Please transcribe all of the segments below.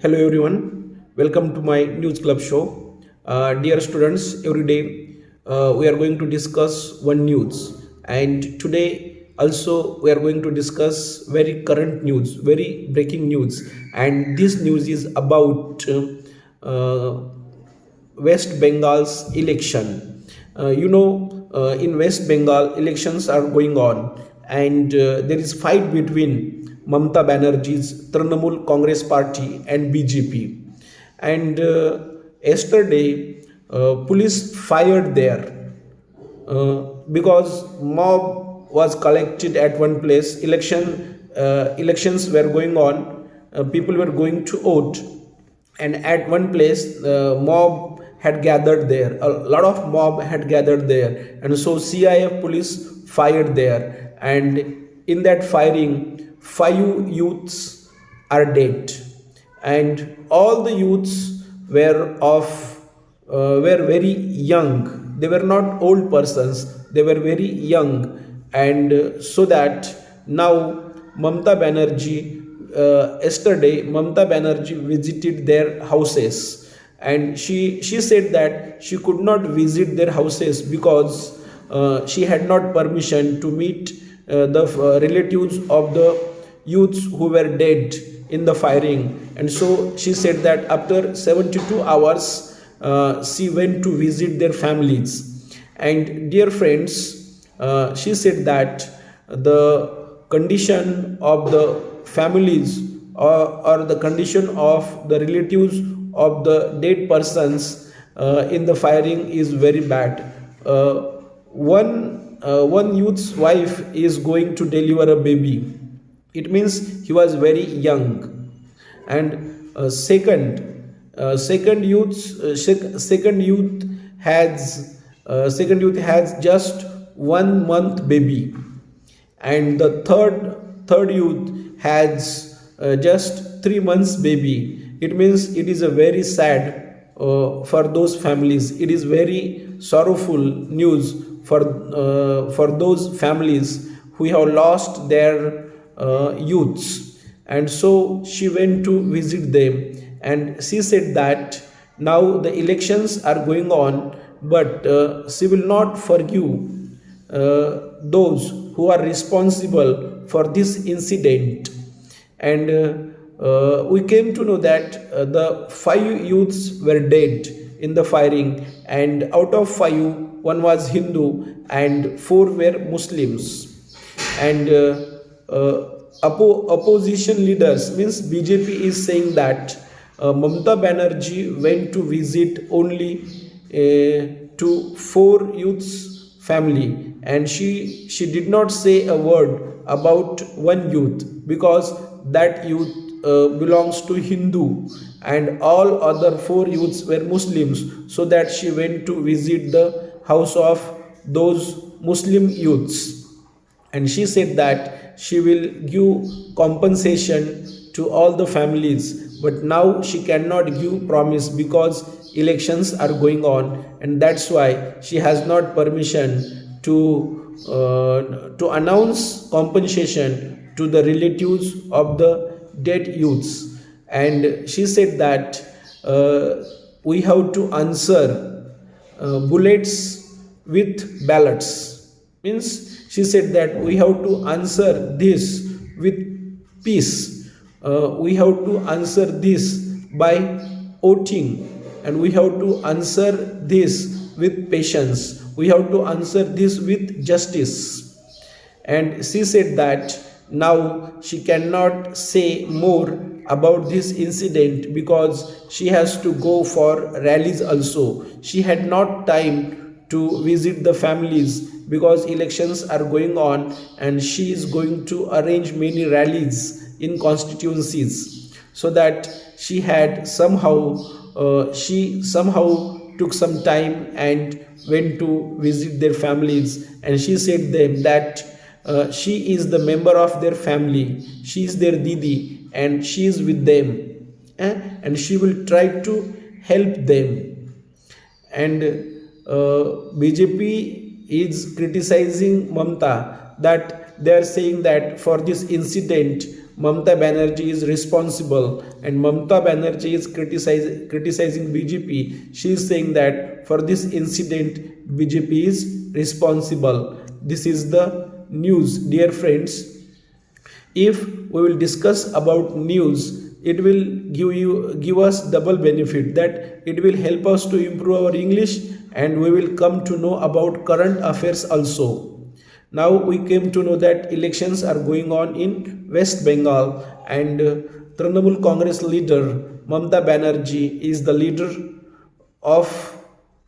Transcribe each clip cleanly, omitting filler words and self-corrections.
Hello everyone, welcome to my News Club show. Dear students, every day we are going to discuss one news, and today also we are going to discuss very current news, very breaking news, and this news is about West Bengal's election. In West Bengal, elections are going on, and there is fight between Mamata Banerjee's Trinamool Congress Party and BJP. And yesterday, police fired there because mob was collected at one place. Elections were going on. People were going to vote, and at one place mob had gathered there, a lot of mob had gathered there, and so CIF police fired there, and in that firing 5 youths are dead, and all the youths were very young. They were not old persons, they were very young. And so that now Mamata Banerjee, yesterday Mamata Banerjee visited their houses, and she said that she could not visit their houses because she had not permission to meet the relatives of the youths who were dead in the firing. And so she said that after 72 hours she went to visit their families. And dear friends, she said that the condition of the families, or the condition of the relatives of the dead persons in the firing is very bad. One youth's wife is going to deliver a baby. It means he was very young. And second youth has just 1 month baby, and the third youth has just 3 months baby. It means it is a very sad for those families. It is very sorrowful news for those families who have lost their youths. And so she went to visit them, and she said that now the elections are going on, but she will not forgive those who are responsible for this incident. And we came to know that the 5 youths were dead in the firing, and out of 5, 1 was Hindu and 4 were Muslims. And opposition leaders, means BJP, is saying that Mamata Banerjee went to visit only to 4 youths family, and she did not say a word about 1 youth, because that youth belongs to Hindu, and all other 4 youths were Muslims, so that she went to visit the house of those Muslim youths. And she said that she will give compensation to all the families, but now she cannot give promise because elections are going on, and that's why she has not permission to announce compensation to the relatives of the dead youths. And she said that we have to answer bullets with ballots. Means she said that we have to answer this with peace. We have to answer this by voting, and we have to answer this with patience. We have to answer this with justice. And she said that now she cannot say more about this incident because she has to go for rallies also. She had not time to visit the families because elections are going on, and she is going to arrange many rallies in constituencies, so that she somehow took some time and went to visit their families. And she said them that she is the member of their family, she is their didi, and she is with them, and she will try to help them. And BJP is criticizing Mamata, that they are saying that for this incident Mamata Banerjee is responsible, and Mamata Banerjee is criticizing BJP. She is saying that for this incident, BJP is responsible. This is the news, dear friends. If we will discuss about news, it will give us double benefit, that it will help us to improve our English, and we will come to know about current affairs also. Now we came to know that elections are going on in West Bengal, and Trinamool Congress leader Mamata Banerjee is the leader of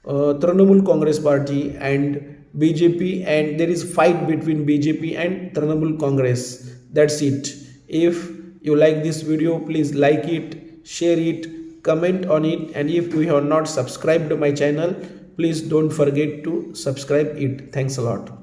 Trinamool Congress party and BJP, and there is fight between BJP and Trinamool Congress. That's it. If you like this video, please like it, share it, comment on it, and if you have not subscribed to my channel, please don't forget to subscribe it. Thanks a lot.